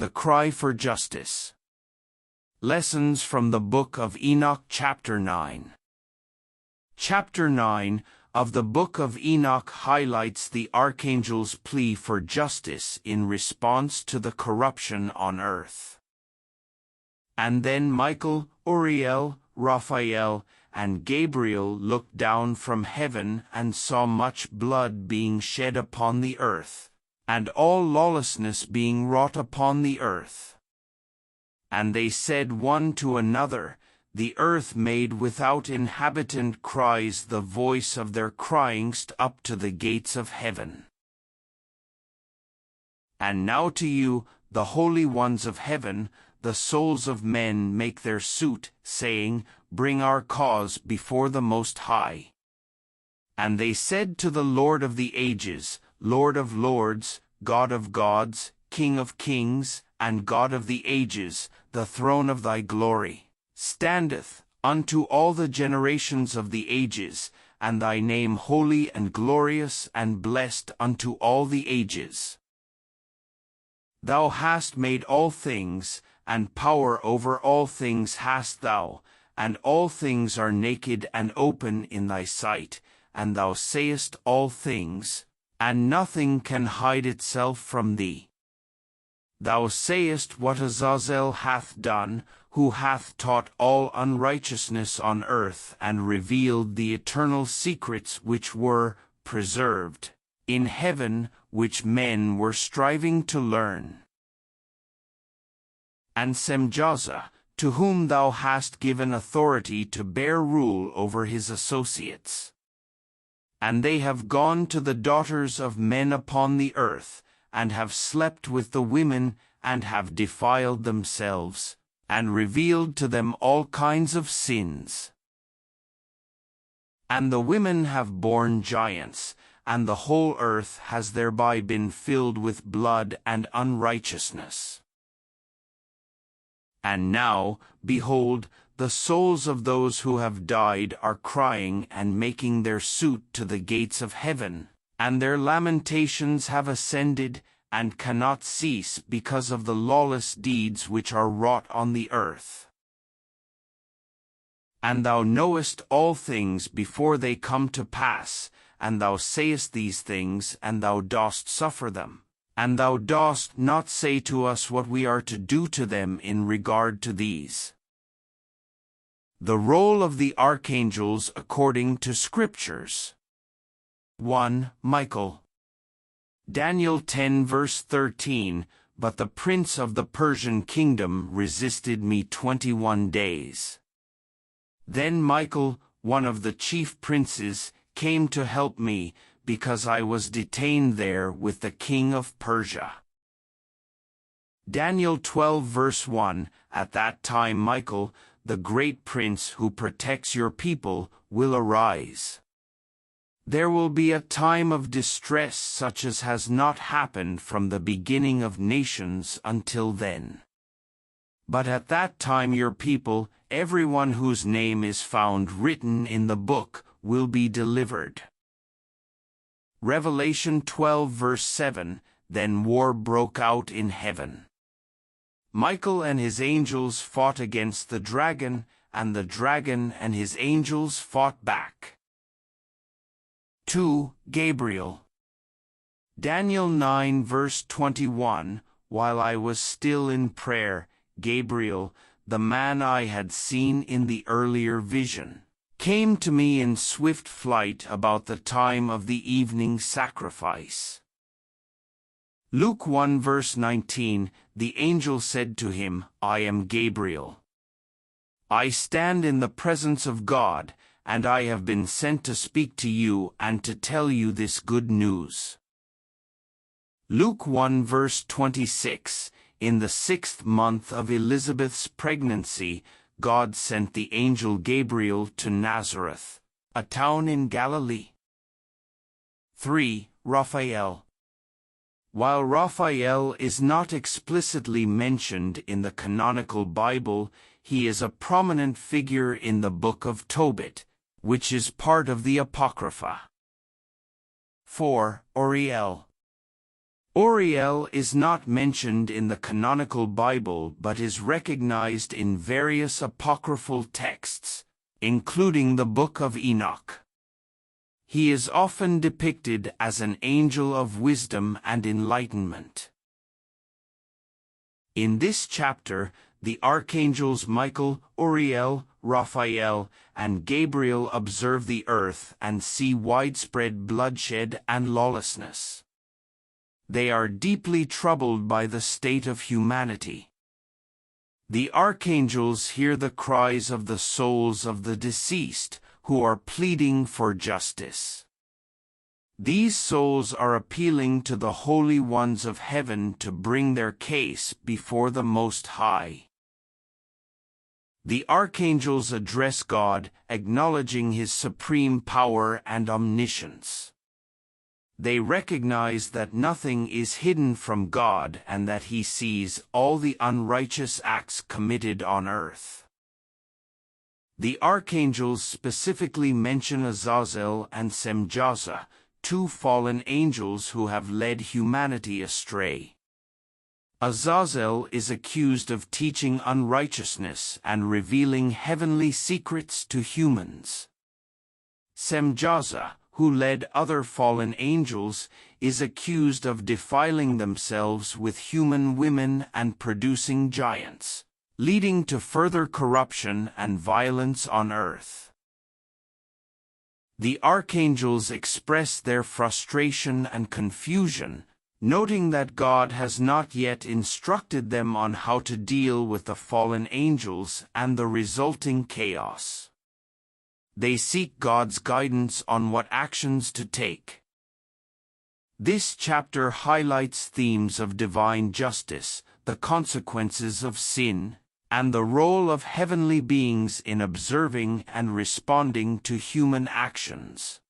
The Cry for Justice. Lessons from the Book of Enoch, Chapter 9. Chapter 9 of the Book of Enoch highlights the archangel's plea for justice in response to the corruption on earth. And then Michael, Uriel, Raphael, and Gabriel looked down from heaven and saw much blood being shed upon the earth, and all lawlessness being wrought upon the earth. And they said one to another, The earth made without inhabitant cries the voice of their cryingst up to the gates of heaven. And now to you, the holy ones of heaven, the souls of men make their suit, saying, Bring our cause before the Most High. And they said to the Lord of the ages, Lord of lords, God of gods, King of kings, and God of the ages, the throne of thy glory standeth unto all the generations of the ages, and thy name holy and glorious and blessed unto all the ages. Thou hast made all things, and power over all things hast thou, and all things are naked and open in thy sight, and thou sayest all things, and nothing can hide itself from thee. Thou sayest what Azazel hath done, who hath taught all unrighteousness on earth and revealed the eternal secrets which were preserved in heaven, which men were striving to learn. And Semjaza, to whom thou hast given authority to bear rule over his associates. And they have gone to the daughters of men upon the earth, and have slept with the women, and have defiled themselves, and revealed to them all kinds of sins. And the women have borne giants, and the whole earth has thereby been filled with blood and unrighteousness. And now, behold, the souls of those who have died are crying and making their suit to the gates of heaven, and their lamentations have ascended, and cannot cease because of the lawless deeds which are wrought on the earth. And thou knowest all things before they come to pass, and thou sayest these things, and thou dost suffer them. And thou dost not say to us what we are to do to them in regard to these. The role of the archangels according to Scriptures. 1. Michael. Daniel 10 verse 13, But the prince of the Persian kingdom resisted me 21 days. Then Michael, one of the chief princes, came to help me, because I was detained there with the king of Persia. Daniel 12 verse 1, At that time Michael, the great prince who protects your people, will arise. There will be a time of distress such as has not happened from the beginning of nations until then. But at that time your people, everyone whose name is found written in the book, will be delivered. Revelation 12 verse 7, Then war broke out in heaven. Michael and his angels fought against the dragon, and the dragon and his angels fought back. 2. Gabriel. Daniel 9 verse 21, While I was still in prayer, Gabriel, the man I had seen in the earlier vision, came to me in swift flight about the time of the evening sacrifice. Luke 1 verse 19, The angel said to him, I am Gabriel. I stand in the presence of God, and I have been sent to speak to you and to tell you this good news. Luke 1 verse 26, In the 6th month of Elizabeth's pregnancy, God sent the angel Gabriel to Nazareth, a town in Galilee. 3. Raphael. While Raphael is not explicitly mentioned in the canonical Bible, he is a prominent figure in the Book of Tobit, which is part of the Apocrypha. 4. Uriel. Uriel is not mentioned in the canonical Bible but is recognized in various apocryphal texts, including the Book of Enoch. He is often depicted as an angel of wisdom and enlightenment. In this chapter, the archangels Michael, Uriel, Raphael, and Gabriel observe the earth and see widespread bloodshed and lawlessness. They are deeply troubled by the state of humanity. The archangels hear the cries of the souls of the deceased, who are pleading for justice. These souls are appealing to the holy ones of heaven to bring their case before the Most High. The archangels address God, acknowledging His supreme power and omniscience. They recognize that nothing is hidden from God and that He sees all the unrighteous acts committed on earth. The archangels specifically mention Azazel and Semjaza, two fallen angels who have led humanity astray. Azazel is accused of teaching unrighteousness and revealing heavenly secrets to humans. Semjaza, who led other fallen angels, is accused of defiling themselves with human women and producing giants, leading to further corruption and violence on earth. The archangels express their frustration and confusion, noting that God has not yet instructed them on how to deal with the fallen angels and the resulting chaos. They seek God's guidance on what actions to take. This chapter highlights themes of divine justice, the consequences of sin, and the role of heavenly beings in observing and responding to human actions.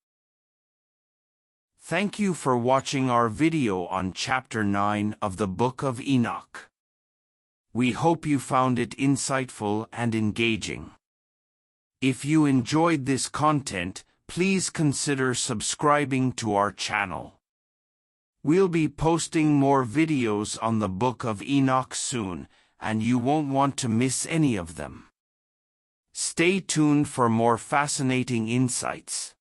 Thank you for watching our video on Chapter 9 of the Book of Enoch. We hope you found it insightful and engaging. If you enjoyed this content, please consider subscribing to our channel. We'll be posting more videos on the Book of Enoch soon, and you won't want to miss any of them. Stay tuned for more fascinating insights.